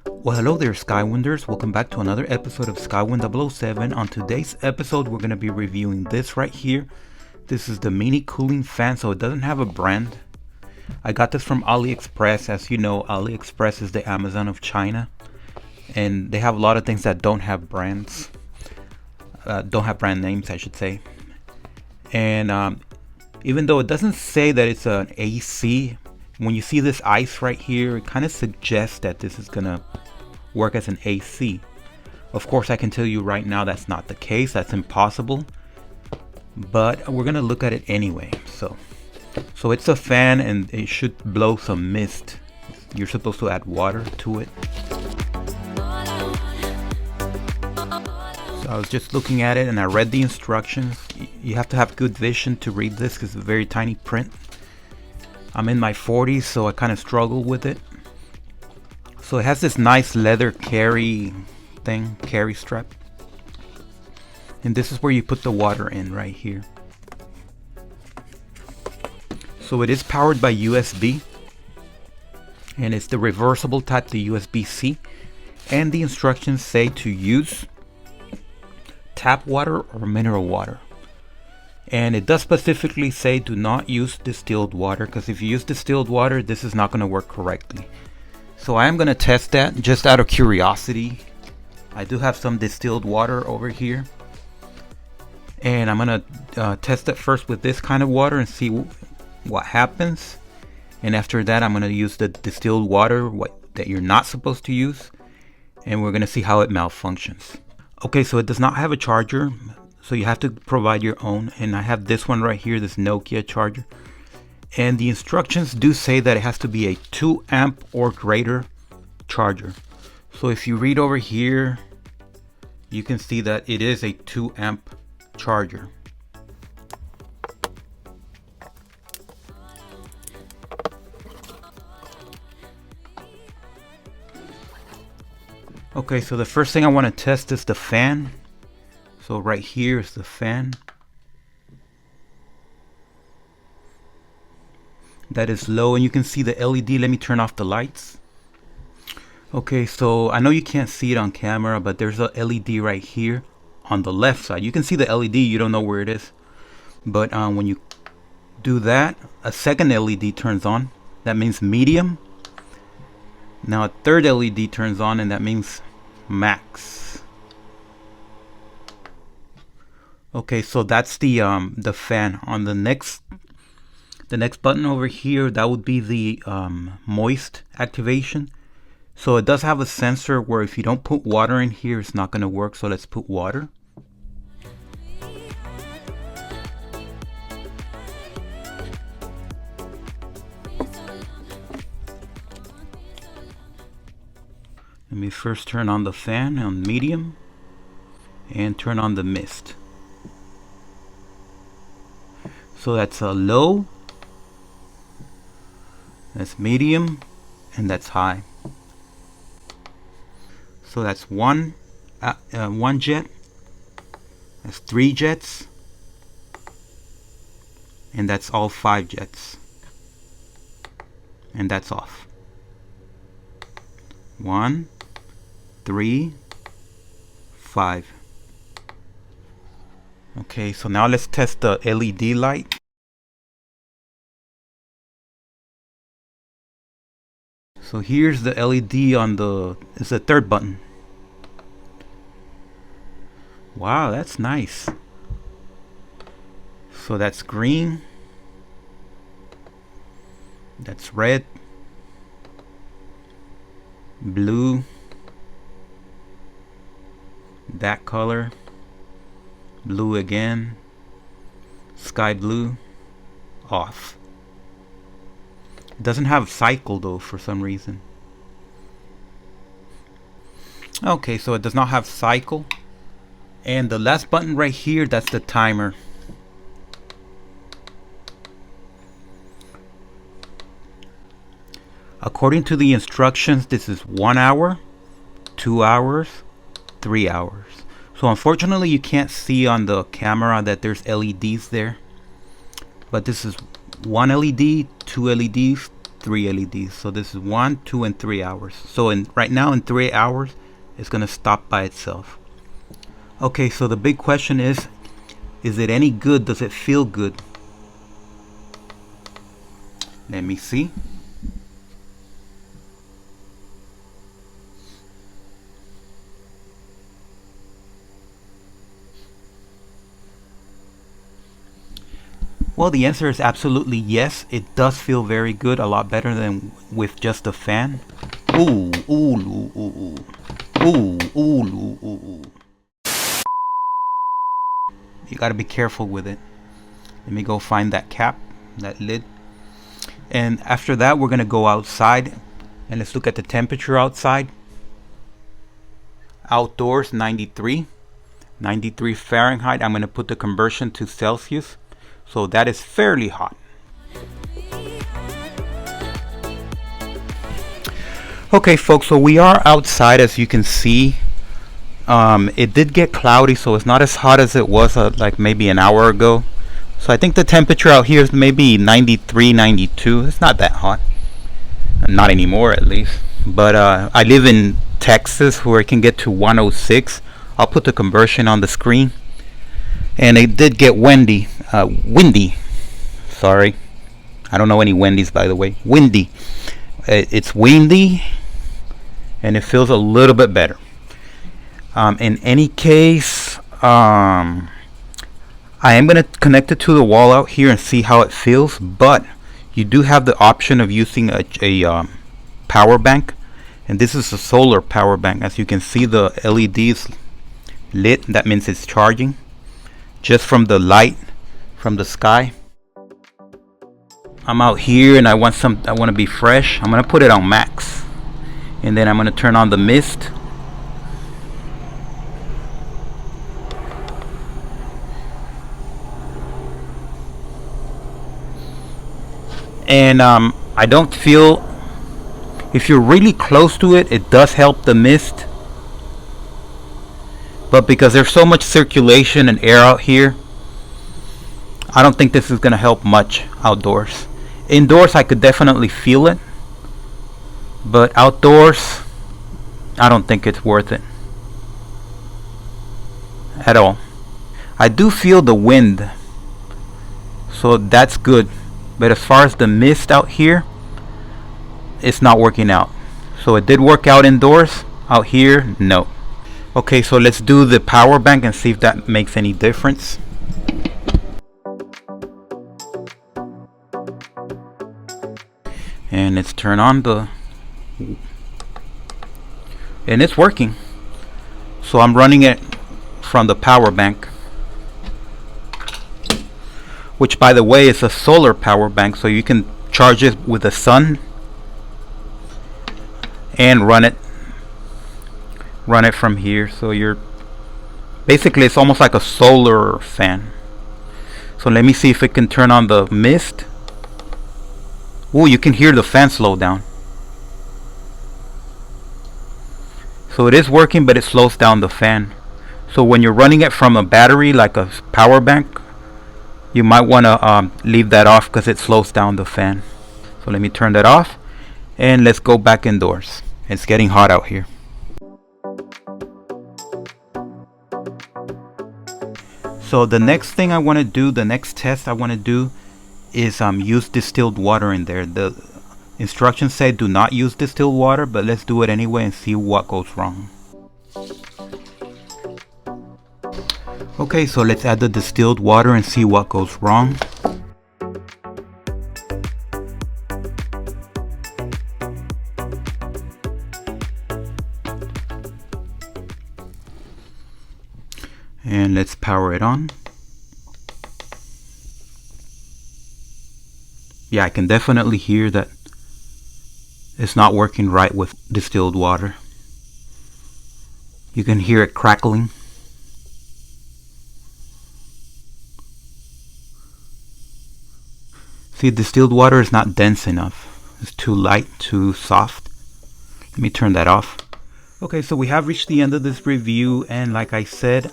Well, hello there, Skywinders. Welcome back to another episode of Skywind 007. On today's episode, we're going to be reviewing this right here. This is the mini cooling fan, so it doesn't have a brand. I got this from AliExpress. As you know, AliExpress is the Amazon of China, and they have a lot of things that don't have brands. Don't have brand names, I should say. And even though it doesn't say that it's an AC, when you see this ice right here, it kind of suggests that this is gonna work as an AC. Of course, I can tell you right now that's not the case. That's impossible. But we're gonna look at it anyway. So it's a fan, and it should blow some mist. You're supposed to add water to it. So I was just looking at it, and I read the instructions. You have to have good vision to read this because it's a very tiny print. I'm in my 40s, so I kind of struggle with it. So it has this nice leather carry strap. And this is where you put the water in right here. So it is powered by USB. And it's the reversible type, the USB-C. And the instructions say to use tap water or mineral water. And it does specifically say do not use distilled water, because if you use distilled water, this is not going to work correctly. So I am going to test that just out of curiosity. I do have some distilled water over here, and I'm going to test it first with this kind of water and see what happens. And after that, I'm going to use the distilled water that you're not supposed to use, and we're going to see how it malfunctions. Okay, so it does not have a charger, so you have to provide your own. And I have this one right here, this Nokia charger. And the instructions do say that it has to be a 2 amp or greater charger. So if you read over here, you can see that it is a 2 amp charger. Okay, so the first thing I want to test is the fan. So right here is the fan. That is low, and you can see the LED. Let me turn off the lights. Okay, so I know you can't see it on camera, but there's a LED right here on the left side. You can see the LED, you don't know where it is. But when you do that, a second LED turns on. That means medium. Now a third LED turns on, and that means max. Okay, so that's the fan. On the next button over here, that would be the moist activation. So it does have a sensor where if you don't put water in here, it's not going to work. So let's put water. Let me first turn on the fan on medium and turn on the mist. So that's a low, that's medium, and that's high. So that's one jet, that's 3 jets, and that's all 5 jets, and that's off. 1, 3, 5. Okay, so now let's test the LED light. So here's the LED on it's the third button. Wow, that's nice. So that's green. That's red. Blue. That color. Blue again. Sky blue. Off. It doesn't have cycle though for some reason. Okay, so it does not have cycle. And the last button right here, that's the timer. According to the instructions, this is 1 hour, 2 hours, 3 hours. So unfortunately you can't see on the camera that there's LEDs there. But this is 1 LED, 2 LEDs, 3 LEDs. So this is 1, 2, and 3 hours. So right now in 3 hours, it's gonna stop by itself. Okay, so the big question is it any good? Does it feel good? Let me see. Well, the answer is absolutely yes. It does feel very good, a lot better than with just a fan. Ooh, ooh, ooh, ooh, ooh, ooh, ooh, ooh, ooh. You gotta be careful with it. Let me go find that cap, that lid. And after that, we're gonna go outside and let's look at the temperature outside. Outdoors, 93 Fahrenheit. I'm gonna put the conversion to Celsius. So that is fairly hot. Okay, folks, so we are outside, as you can see. It did get cloudy, so it's not as hot as it was like maybe an hour ago. So I think the temperature out here is maybe 93, 92. It's not that hot. Not anymore, at least. But I live in Texas, where it can get to 106. I'll put the conversion on the screen. And it did get windy. Sorry, I don't know any Wendy's, by the way. Windy. It's windy, and it feels a little bit better. In any case, I am going to connect it to the wall out here and see how it feels. But you do have the option of using a power bank, and this is a solar power bank. As you can see, the LEDs lit. That means it's charging just from the light from the sky. I'm out here and I want to be fresh. I'm gonna put it on max, and then I'm gonna turn on the mist. And I don't feel, if you're really close to it, it does help the mist. But because there's so much circulation and air out here, I don't think this is going to help much outdoors. Indoors, I could definitely feel it. But outdoors, I don't think it's worth it at all. I do feel the wind, so that's good. But as far as the mist out here, it's not working out. So it did work out indoors. Out here, no. Okay, so let's do the power bank and see if that makes any difference. And let's turn on and it's working. So I'm running it from the power bank, which, by the way, is a solar power bank, so you can charge it with the sun and run it from here. So you're basically, it's almost like a solar fan. So let me see if it can turn on the mist. Oh, you can hear the fan slow down. So it is working, but it slows down the fan. So when you're running it from a battery, like a power bank, you might want to leave that off because it slows down the fan. So let me turn that off, and let's go back indoors. It's getting hot out here. So the next thing I want to do, the next test I want to do is use distilled water in there. The instructions say do not use distilled water, but let's do it anyway and see what goes wrong. Okay, so let's add the distilled water and see what goes wrong. And let's power it on. Yeah, I can definitely hear that it's not working right with distilled water. You can hear it crackling. See, distilled water is not dense enough. It's too light, too soft. Let me turn that off. Okay, so we have reached the end of this review, and like I said,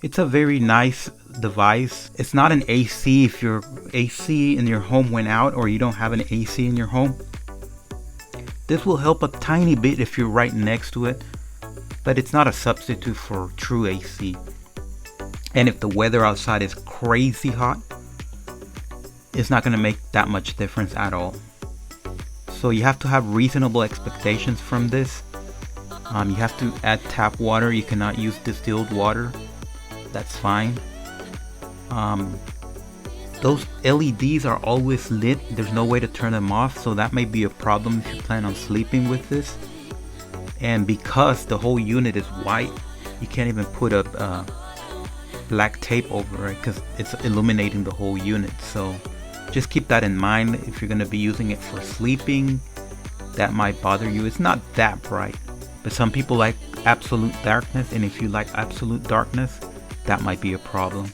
it's a very nice device. It's not an AC. If your AC in your home went out or you don't have an AC in your home, this will help a tiny bit if you're right next to it, but it's not a substitute for true AC. And if the weather outside is crazy hot, it's not going to make that much difference at all. So you have to have reasonable expectations from this. You have to add tap water. You cannot use distilled water. That's fine. Those LEDs are always lit. There's no way to turn them off, so that may be a problem if you plan on sleeping with this. And because the whole unit is white, you can't even put a black tape over it because it's illuminating the whole unit. So just keep that in mind if you're going to be using it for sleeping. That might bother you. It's not that bright, but some people like absolute darkness, and if you like absolute darkness, that might be a problem.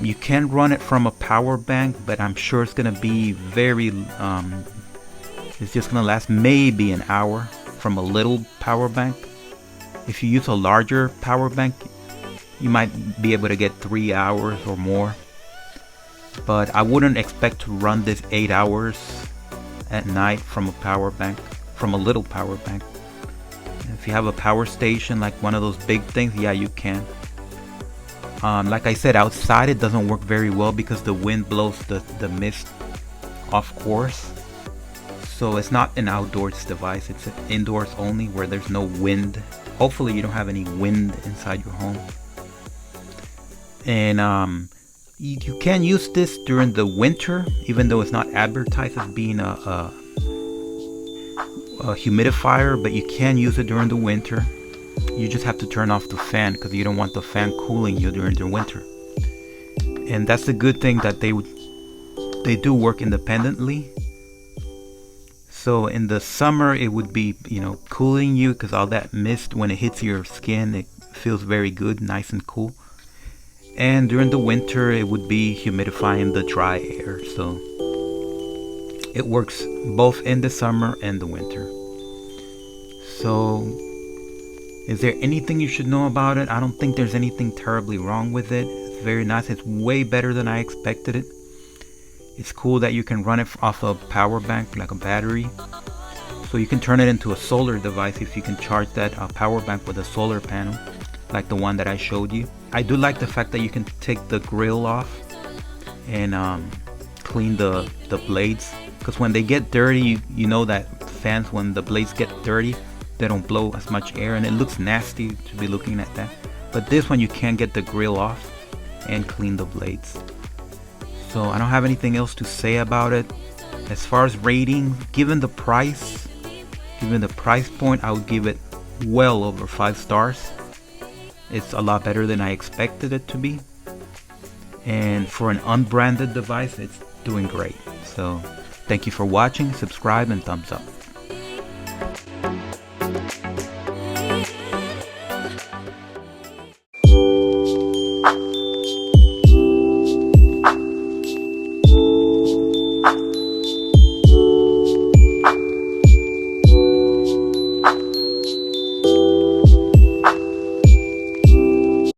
You can run it from a power bank, but I'm sure it's going to be very it's just going to last maybe an hour from a little power bank. If you use a larger power bank, you might be able to get 3 hours or more, but I wouldn't expect to run this 8 hours at night from a power bank, from a little power bank. If you have a power station like one of those big things, yeah, you can. Like I said, outside it doesn't work very well because the wind blows the mist off course. So it's not an outdoors device, it's indoors only where there's no wind. Hopefully you don't have any wind inside your home. And you can use this during the winter, even though it's not advertised as being a humidifier, but you can use it during the winter. You just have to turn off the fan because you don't want the fan cooling you during the winter. And that's the good thing, that they do work independently. So in the summer it would be, cooling you because all that mist, when it hits your skin, it feels very good, nice and cool. And during the winter it would be humidifying the dry air. So it works both in the summer and the winter. So is there anything you should know about it? I don't think there's anything terribly wrong with it. It's very nice. It's way better than I expected it. It's cool that you can run it off a power bank, like a battery. So you can turn it into a solar device if you can charge that power bank with a solar panel, like the one that I showed you. I do like the fact that you can take the grill off and clean the blades. Because when they get dirty, you know that fans, when the blades get dirty, they don't blow as much air, and it looks nasty to be looking at that. But this one you can get the grill off and clean the blades. So I don't have anything else to say about it. As far as rating, given the price point, I would give it well over 5 stars. It's a lot better than I expected it to be, and for an unbranded device, it's doing great. So thank you for watching, subscribe, and thumbs up.